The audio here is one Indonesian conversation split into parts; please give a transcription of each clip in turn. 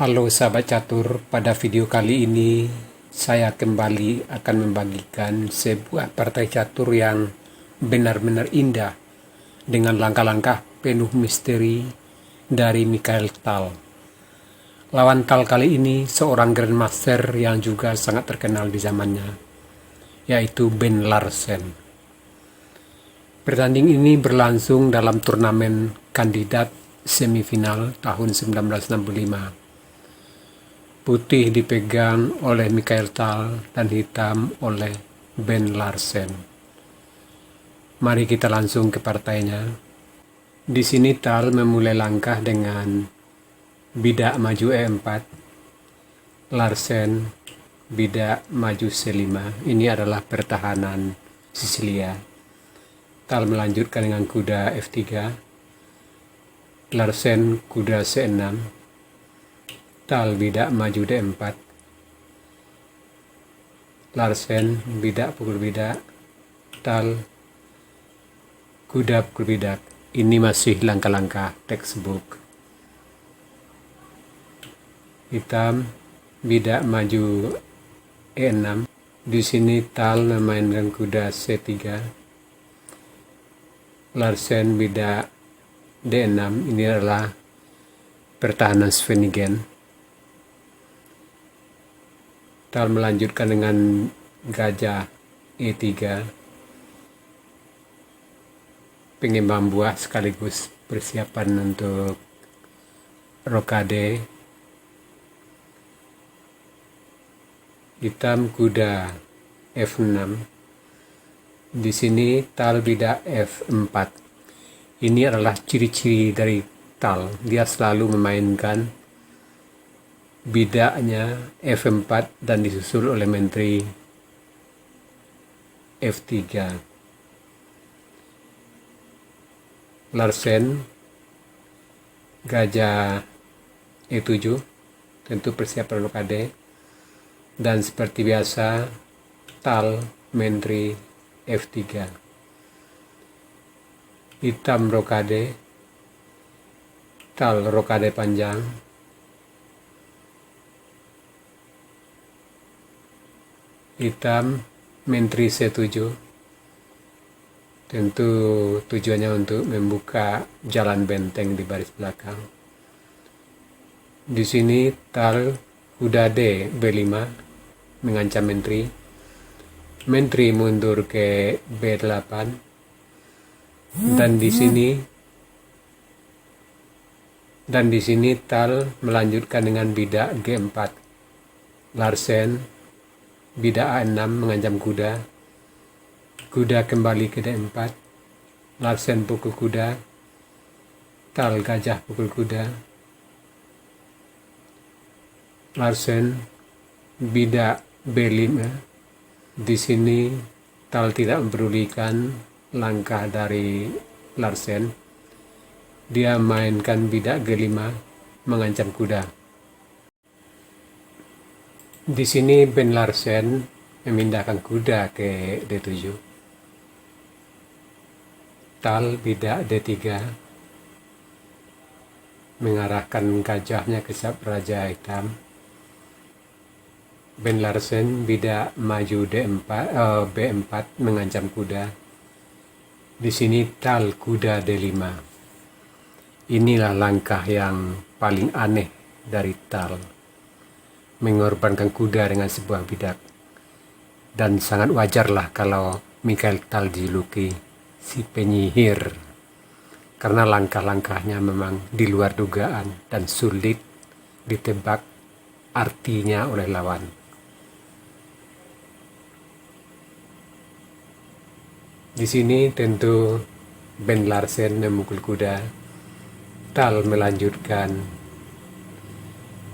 Halo sahabat catur, pada video kali ini saya kembali akan membagikan sebuah partai catur yang benar-benar indah dengan langkah-langkah penuh misteri dari Mikhail Tal. Lawan Tal kali ini seorang Grandmaster yang juga sangat terkenal di zamannya, yaitu Ben Larsen. Pertandingan ini berlangsung dalam turnamen kandidat semifinal tahun 1965. Putih dipegang oleh Mikhail Tal dan hitam oleh Ben Larsen. Mari kita langsung ke partainya. Di sini Tal memulai langkah dengan bidak maju E4, Larsen bidak maju C5. Ini adalah pertahanan Sisilia. Tal melanjutkan dengan kuda F3, Larsen kuda C6, Tal bidak maju D4, Larsen bidak pukul bidak, Tal kuda pukul bidak. Ini masih langkah-langkah textbook. Hitam bidak maju E6. Di sini Tal memainkan kuda C3, Larsen bidak D6. Ini adalah pertahanan Svenigen. Tal melanjutkan dengan gajah E3, pengembang buah sekaligus persiapan untuk rokade. Hitam kuda F6. Di sini Tal bidak F4. Ini adalah ciri-ciri dari Tal. Dia selalu memainkan bidaknya F4 dan disusul oleh menteri F3. Larsen gajah E7, tentu persiapan rokade. Dan seperti biasa Tal menteri F3. Hitam rokade, Tal rokade panjang, hitam menteri C7, tentu tujuannya untuk membuka jalan benteng di baris belakang. Di sini Tal kuda D B5 mengancam menteri. Menteri mundur ke B8. Dan di sini Tal melanjutkan dengan bidak G4. Larsen bidak A6 mengancam kuda. Kuda kembali ke D4. Larsen pukul kuda. Tal gajah pukul kuda. Larsen bidak B5. Di sini Tal tidak mempedulikan langkah dari Larsen. Dia mainkan bidak G5 mengancam kuda. Di sini Ben Larsen memindahkan kuda ke D7. Tal bidak D3 mengarahkan gajahnya ke sab raja hitam. Ben Larsen bidak maju B4 mengancam kuda. Di sini Tal kuda D5. Inilah langkah yang paling aneh dari Tal, mengorbankan kuda dengan sebuah bidak. Dan sangat wajarlah kalau Mikhail Tal dijuluki si penyihir, karena langkah-langkahnya memang di luar dugaan dan sulit ditebak artinya oleh lawan. Di sini tentu Ben Larsen memukul kuda. Tal melanjutkan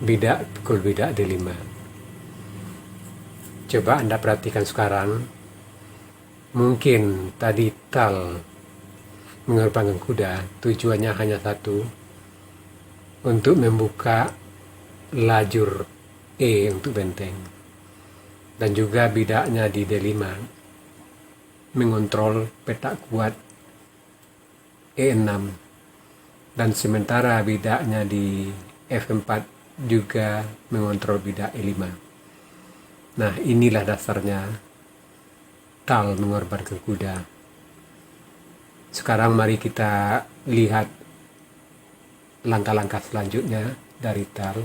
bidak pukul bidak D5. Coba Anda perhatikan sekarang. Mungkin tadi Tal mengorbankan kuda, tujuannya hanya satu, untuk membuka lajur E untuk benteng. Dan juga bidaknya di D5 mengontrol petak kuat E6. Dan sementara bidaknya di F4 juga mengontrol bidak E5. Nah, inilah dasarnya Tal mengorbankan kuda. Sekarang mari kita lihat langkah-langkah selanjutnya dari Tal.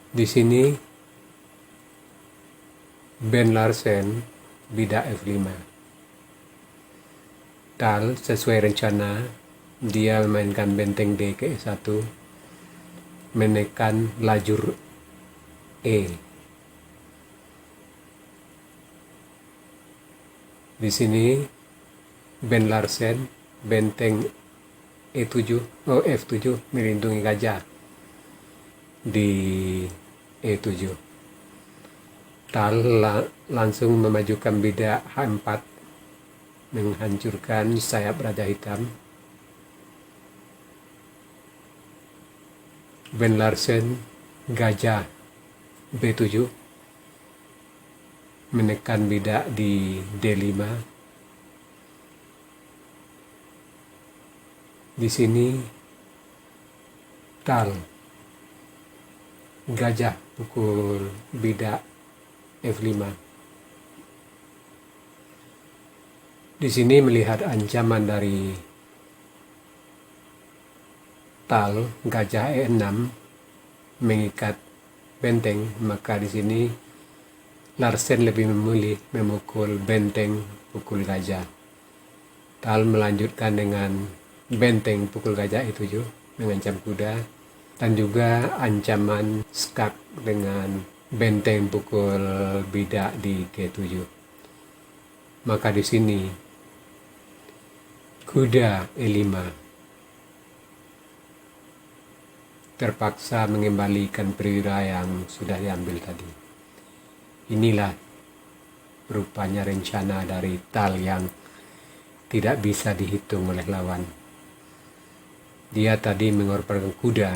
Di sini Ben Larsen bidak F5. Tal sesuai rencana dia memainkan benteng D ke E1, menekan lajur E. Di sini Ben Larsen benteng F7 melindungi gajah di E7. Tal langsung memajukan bidak H4 menghancurkan sayap Raja Hitam. Ben Larsen gajah B7 menekan bidak di D5. Di sini Tal gajah pukul bidak F5. Di sini melihat ancaman dari Tal gajah E6 mengikat benteng, maka di sini Larsen lebih memilih memukul benteng pukul gajah. Tal melanjutkan dengan benteng pukul gajah E7 mengancam kuda, dan juga ancaman skak dengan benteng pukul bidak di G7. Maka di sini kuda E5 terpaksa mengembalikan perwira yang sudah diambil tadi. Inilah rupanya rencana dari Tal yang tidak bisa dihitung oleh lawan. Dia tadi mengorbankan kuda,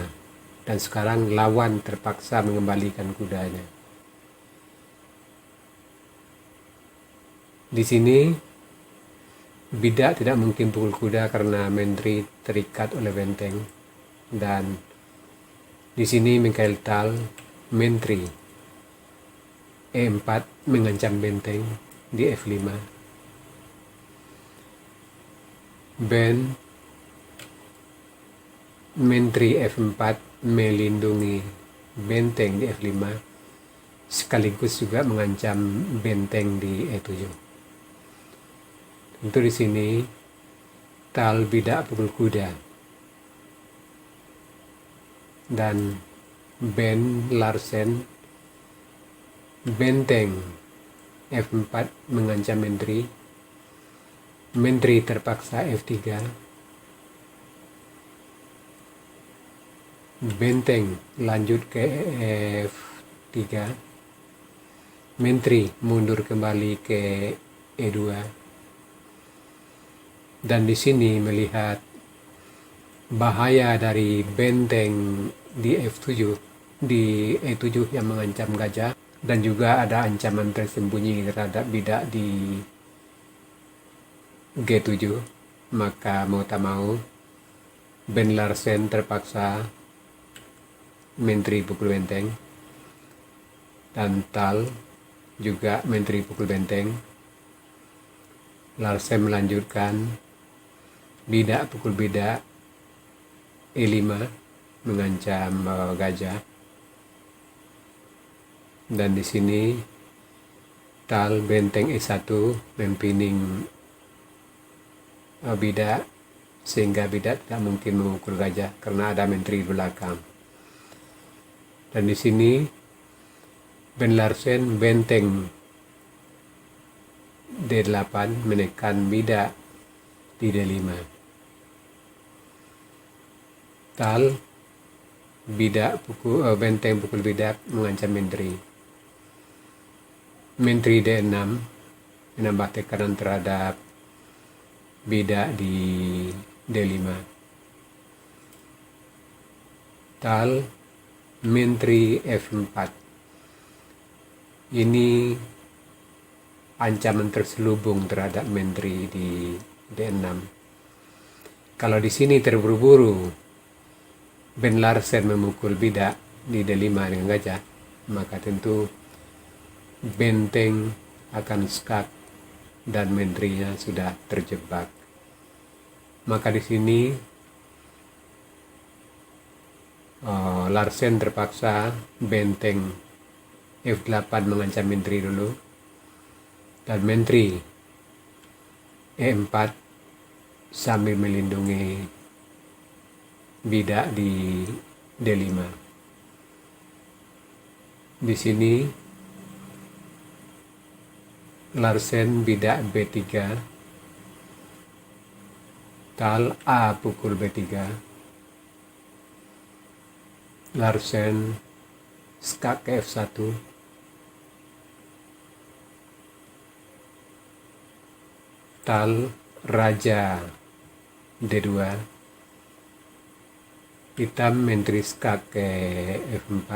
dan sekarang lawan terpaksa mengembalikan kudanya. Di sini bidak tidak mungkin pukul kuda karena menteri terikat oleh benteng, dan di sini Mikhail Tal menteri E4 mengancam benteng di F5. Ben menteri F4 melindungi benteng di F5 sekaligus juga mengancam benteng di E7. Tentu di sini Tal bidak pukul kuda, dan Ben Larsen benteng F4 mengancam menteri. Menteri terpaksa F3. Benteng lanjut ke F3. Menteri mundur kembali ke E2. Dan di sini melihat bahaya dari benteng di F7 di E7 yang mengancam gajah, dan juga ada ancaman tersembunyi terhadap bidak di G7, maka mau tak mau Ben Larsen terpaksa menteri pukul benteng, dan Tal juga menteri pukul benteng. Larsen melanjutkan bidak pukul bidak E5 mengancam gajah, dan di sini Tal benteng E1 mempining bidak sehingga bidak tidak mungkin memukul gajah karena ada menteri di belakang. Dan di sini Ben Larsen benteng D8 menekan bidak di D5. Tal bidak benteng pukul bidak mengancam menteri. Menteri D6 menambah tekanan terhadap bidak di D5. Tal menteri F4. Ini ancaman terselubung terhadap menteri di D6. Kalau di sini terburu-buru Ben Larsen memukul bidak di D5 dengan gajah, maka tentu benteng akan skak dan menterinya sudah terjebak. Maka di sini Larsen terpaksa benteng F8 mengancam menteri dulu, dan menteri E4 sambil melindungi bidak di D5. Di sini Larsen bidak B3, tal A pukul B3, Larsen skak ke F1, tal raja D2, hitam menteri skak ke F4,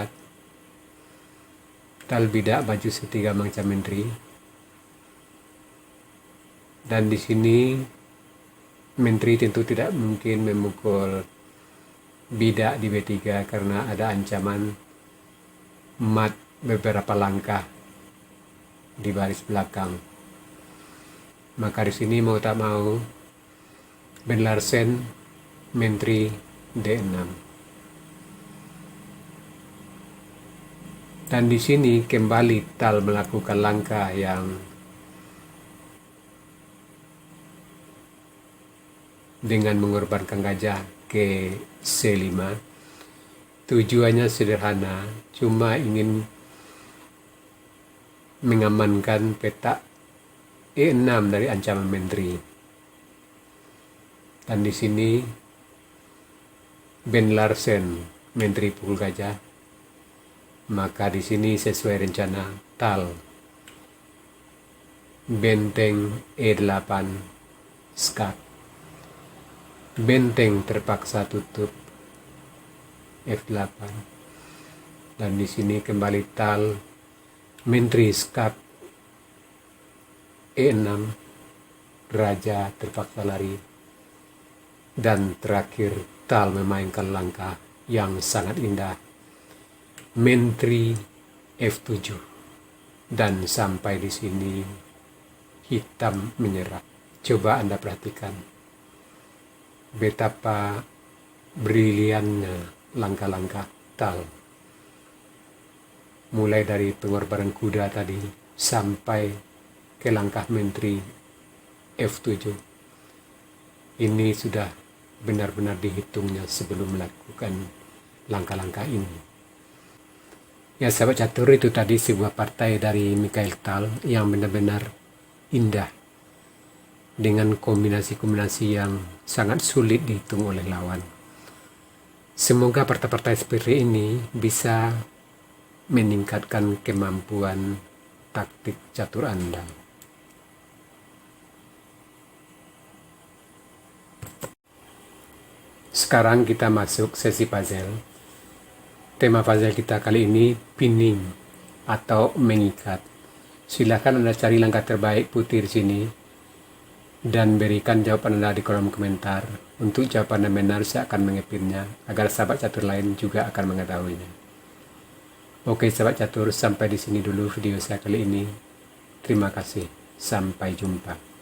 tal bidak maju C3 mengancam menteri. Dan di sini menteri tentu tidak mungkin memukul bidak di B3 karena ada ancaman mat beberapa langkah di baris belakang. Maka di sini mau tak mau Ben Larsen menteri D6. Dan di sini kembali tal melakukan langkah yang dengan mengorbankan gajah ke C5. Tujuannya sederhana, cuma ingin mengamankan petak E6 dari ancaman menteri. Dan di sini Ben Larsen menteri pukul gajah. Maka di sini sesuai rencana tal benteng E8 skak. Benteng terpaksa tutup F8, dan di sini kembali tal menteri skak E6, raja terpaksa lari, dan terakhir tal memainkan langkah yang sangat indah, menteri F7, dan sampai di sini hitam menyerah. Coba Anda perhatikan betapa briliannya langkah-langkah tal. Mulai dari pengorbanan kuda tadi sampai ke langkah menteri F7. Ini sudah benar-benar dihitungnya sebelum melakukan langkah-langkah ini. Ya sahabat catur, itu tadi sebuah partai dari Mikhail Tal yang benar-benar indah, dengan kombinasi-kombinasi yang sangat sulit dihitung oleh lawan. Semoga partai-partai seperti ini bisa meningkatkan kemampuan taktik catur Anda. Sekarang kita masuk sesi puzzle. Tema puzzle kita kali ini pinning atau mengikat. Silakan Anda cari langkah terbaik putih di sini dan berikan jawaban Anda di kolom komentar. Untuk jawaban yang benar, saya akan mengepinnya agar sahabat catur lain juga akan mengetahuinya. Oke sahabat catur, sampai di sini dulu video saya kali ini. Terima kasih, sampai jumpa.